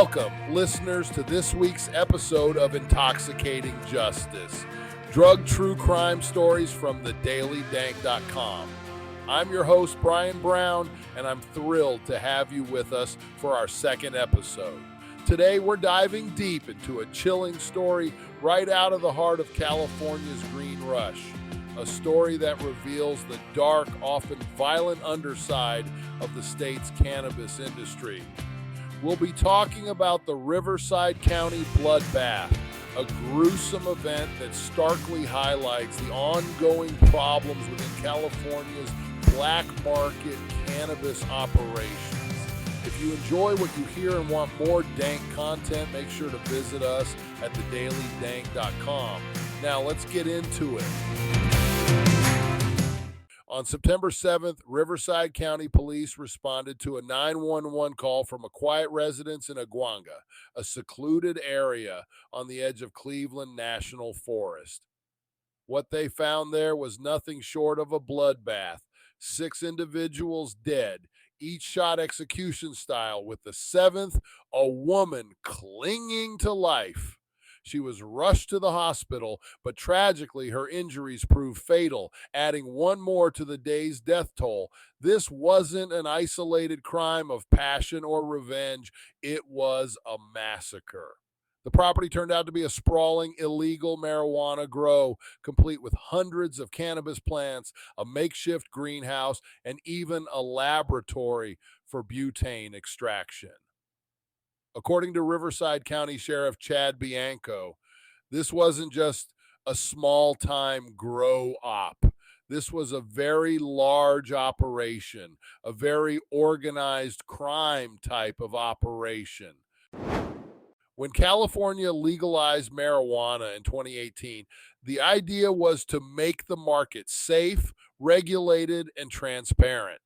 Welcome, listeners, to this week's episode of Intoxicating Justice, drug true crime stories from thedailydank.com. I'm your host, Brian Brown, and I'm thrilled to have you with us for our second episode. Today, we're diving deep into a chilling story right out of the heart of California's Green Rush, a story that reveals the dark, often violent underside of the state's cannabis industry. We'll be talking about the Riverside County Blood Bath, a gruesome event that starkly highlights the ongoing problems within California's black market cannabis operations. If you enjoy what you hear and want more dank content, make sure to visit us at thedailydank.com. Now let's get into it. On September 7th, Riverside County Police responded to a 911 call from a quiet residence in Aguanga, a secluded area on the edge of Cleveland National Forest. What they found there was nothing short of a bloodbath. 6 individuals dead, each shot execution style, with the 7th, a woman clinging to life. She was rushed to the hospital, but tragically her injuries proved fatal, adding one more to the day's death toll. This wasn't an isolated crime of passion or revenge. It was a massacre. The property turned out to be a sprawling, illegal marijuana grow, complete with hundreds of cannabis plants, a makeshift greenhouse, and even a laboratory for butane extraction. According to Riverside County Sheriff Chad Bianco, this wasn't just a small-time grow op. This was a very large operation, a very organized crime type of operation. When California legalized marijuana in 2018, the idea was to make the market safe, regulated, and transparent.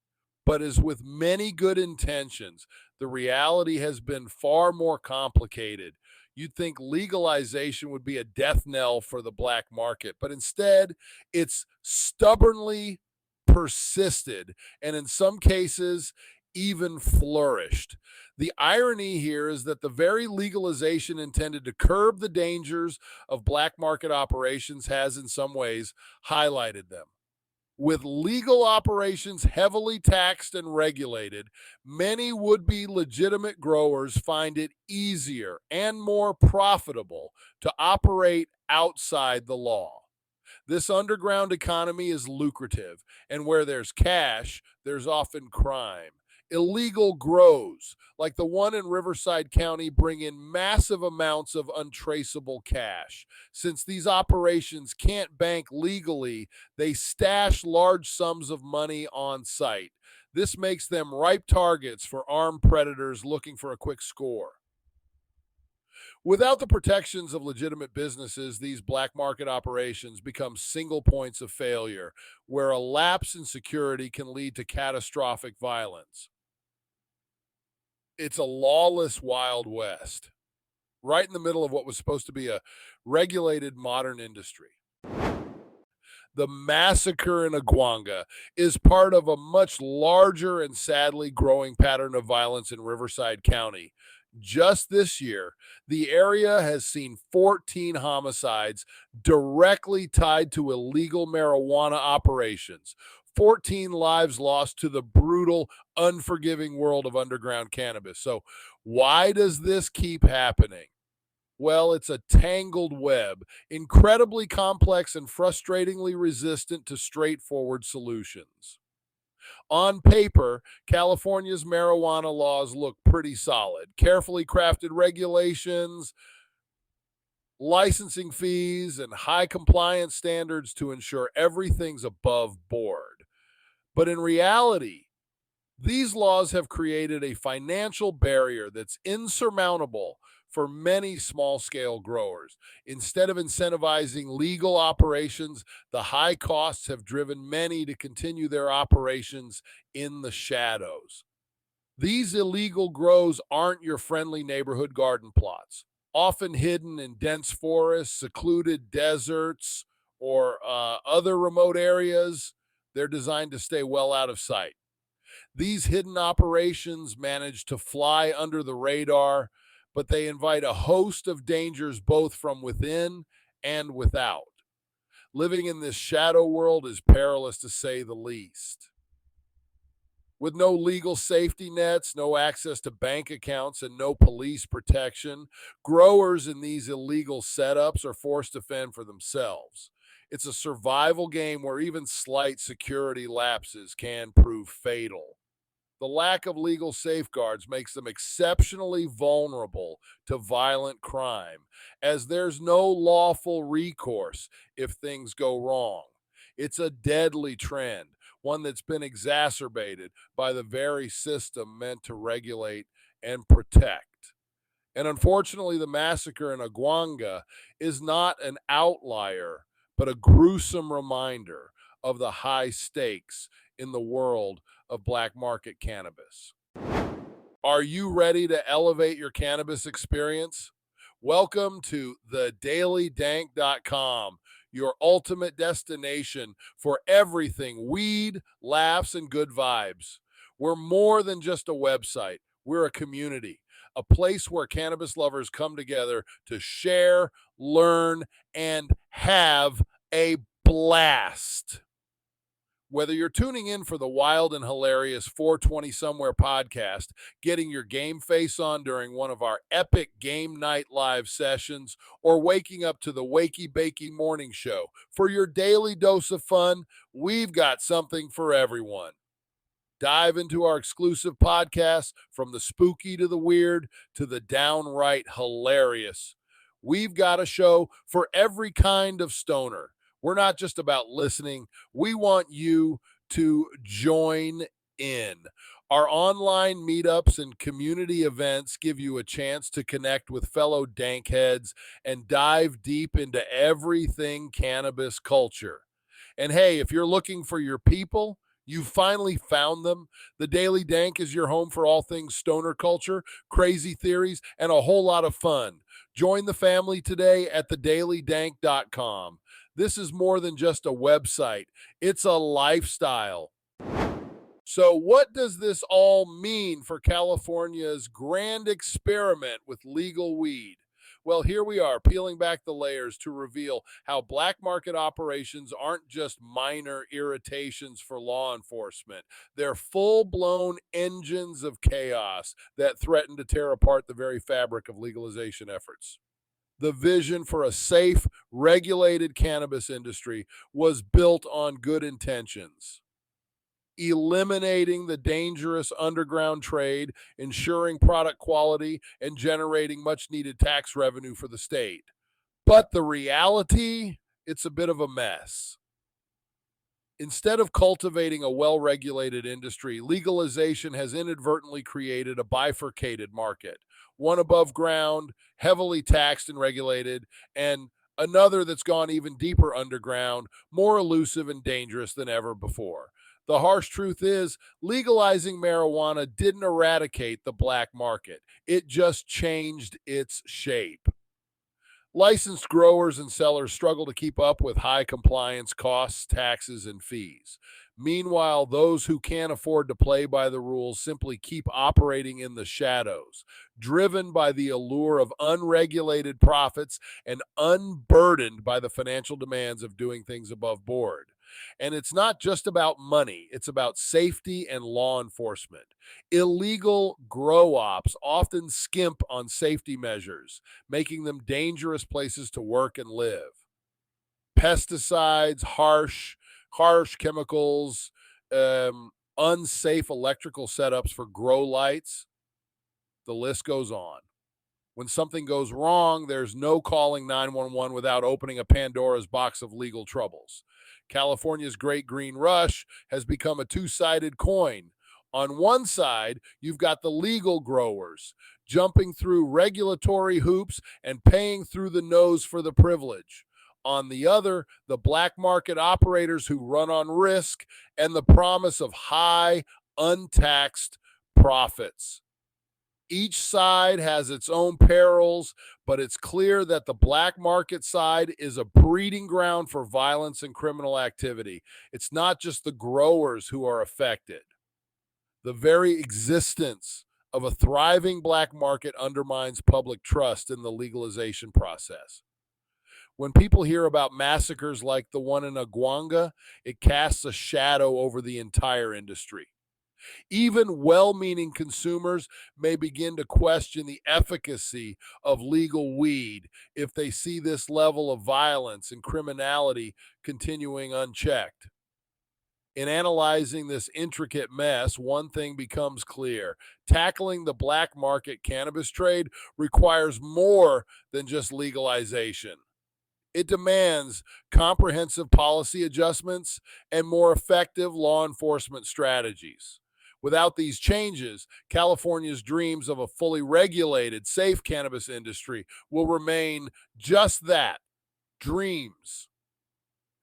But as with many good intentions, the reality has been far more complicated. You'd think legalization would be a death knell for the black market, but instead, it's stubbornly persisted, and in some cases, even flourished. The irony here is that the very legalization intended to curb the dangers of black market operations has, in some ways, highlighted them. With legal operations heavily taxed and regulated, many would-be legitimate growers find it easier and more profitable to operate outside the law. This underground economy is lucrative, and where there's cash, there's often crime. Illegal grows, like the one in Riverside County, bring in massive amounts of untraceable cash. Since these operations can't bank legally, they stash large sums of money on site. This makes them ripe targets for armed predators looking for a quick score. Without the protections of legitimate businesses, these black market operations become single points of failure, where a lapse in security can lead to catastrophic violence. It's a lawless Wild West, right in the middle of what was supposed to be a regulated modern industry. The massacre in Aguanga is part of a much larger and sadly growing pattern of violence in Riverside County. Just this year, the area has seen 14 homicides directly tied to illegal marijuana operations. 14 lives lost to the brutal, unforgiving world of underground cannabis. So why does this keep happening? Well, it's a tangled web, incredibly complex and frustratingly resistant to straightforward solutions. On paper, California's marijuana laws look pretty solid. Carefully crafted regulations, licensing fees, and high compliance standards to ensure everything's above board. But in reality, these laws have created a financial barrier that's insurmountable for many small-scale growers. Instead of incentivizing legal operations, the high costs have driven many to continue their operations in the shadows. These illegal grows aren't your friendly neighborhood garden plots. Often hidden in dense forests, secluded deserts, or other remote areas, they're designed to stay well out of sight. These hidden operations manage to fly under the radar, but they invite a host of dangers both from within and without. Living in this shadow world is perilous to say the least. With no legal safety nets, no access to bank accounts, and no police protection, growers in these illegal setups are forced to fend for themselves. It's a survival game where even slight security lapses can prove fatal. The lack of legal safeguards makes them exceptionally vulnerable to violent crime, as there's no lawful recourse if things go wrong. It's a deadly trend, one that's been exacerbated by the very system meant to regulate and protect. And unfortunately, the massacre in Aguanga is not an outlier, but a gruesome reminder of the high stakes in the world of black market cannabis. Are you ready to elevate your cannabis experience? Welcome to thedailydank.com, your ultimate destination for everything weed, laughs, and good vibes. We're more than just a website, we're a community, a place where cannabis lovers come together to share, learn, and have a blast. Whether you're tuning in for the wild and hilarious 420 Somewhere podcast, getting your game face on during one of our epic game night live sessions, or waking up to the Wakey Bakey morning show for your daily dose of fun, we've got something for everyone. Dive into our exclusive podcasts, from the spooky to the weird to the downright hilarious. We've got a show for every kind of stoner. We're not just about listening, we want you to join in. Our online meetups and community events give you a chance to connect with fellow dankheads and dive deep into everything cannabis culture. And hey, if you're looking for your people, you finally found them. The Daily Dank is your home for all things stoner culture, crazy theories, and a whole lot of fun. Join the family today at thedailydank.com. This is more than just a website, it's a lifestyle. So, what does this all mean for California's grand experiment with legal weed? Well, here we are, peeling back the layers to reveal how black market operations aren't just minor irritations for law enforcement. They're full-blown engines of chaos that threaten to tear apart the very fabric of legalization efforts. The vision for a safe, regulated cannabis industry was built on good intentions. Eliminating the dangerous underground trade, ensuring product quality, and generating much needed tax revenue for the state. But the reality, it's a bit of a mess. Instead of cultivating a well-regulated industry, legalization has inadvertently created a bifurcated market, one above ground, heavily taxed and regulated, and another that's gone even deeper underground, more elusive and dangerous than ever before. The harsh truth is, legalizing marijuana didn't eradicate the black market. It just changed its shape. Licensed growers and sellers struggle to keep up with high compliance costs, taxes, and fees. Meanwhile, those who can't afford to play by the rules simply keep operating in the shadows, driven by the allure of unregulated profits and unburdened by the financial demands of doing things above board. And it's not just about money, it's about safety and law enforcement. Illegal grow ops often skimp on safety measures, making them dangerous places to work and live. Pesticides, harsh chemicals, unsafe electrical setups for grow lights, the list goes on. When something goes wrong, there's no calling 911 without opening a Pandora's box of legal troubles. California's Great Green Rush has become a two-sided coin. On one side, you've got the legal growers jumping through regulatory hoops and paying through the nose for the privilege. On the other, the black market operators who run on risk and the promise of high, untaxed profits. Each side has its own perils, but it's clear that the black market side is a breeding ground for violence and criminal activity. It's not just the growers who are affected. The very existence of a thriving black market undermines public trust in the legalization process. When people hear about massacres like the one in Aguanga, it casts a shadow over the entire industry. Even well meaning consumers may begin to question the efficacy of legal weed if they see this level of violence and criminality continuing unchecked. In analyzing this intricate mess, one thing becomes clear: tackling the black market cannabis trade requires more than just legalization. It demands comprehensive policy adjustments and more effective law enforcement strategies. Without these changes, California's dreams of a fully regulated, safe cannabis industry will remain just that, dreams.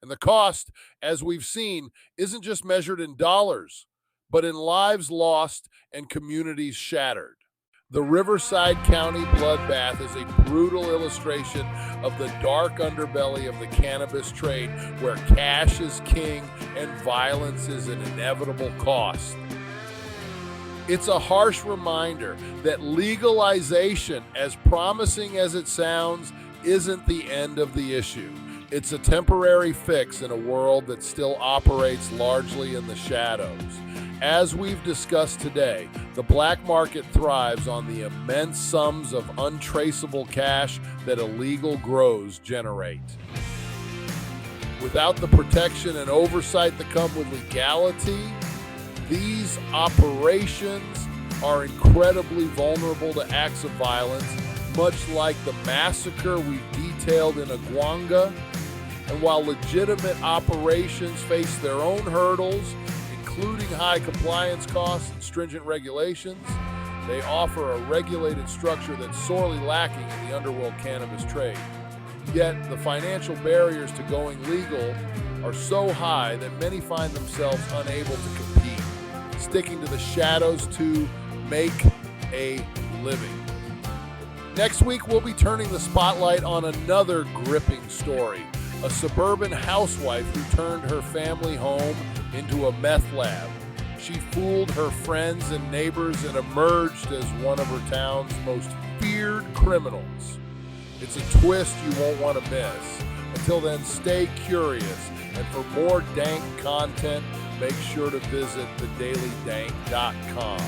And the cost, as we've seen, isn't just measured in dollars, but in lives lost and communities shattered. The Riverside County Blood Bath is a brutal illustration of the dark underbelly of the cannabis trade, where cash is king and violence is an inevitable cost. It's a harsh reminder that legalization, as promising as it sounds, isn't the end of the issue. It's a temporary fix in a world that still operates largely in the shadows. As we've discussed today, the black market thrives on the immense sums of untraceable cash that illegal grows generate. Without the protection and oversight that come with legality, these operations are incredibly vulnerable to acts of violence, much like the massacre we detailed in Aguanga. And while legitimate operations face their own hurdles, including high compliance costs and stringent regulations, they offer a regulated structure that's sorely lacking in the underworld cannabis trade. Yet, the financial barriers to going legal are so high that many find themselves unable to compete, sticking to the shadows to make a living. Next week, we'll be turning the spotlight on another gripping story: a suburban housewife who turned her family home into a meth lab. She fooled her friends and neighbors and emerged as one of her town's most feared criminals. It's a twist you won't want to miss. Until then, stay curious, and for more dank content, make sure to visit thedailydank.com.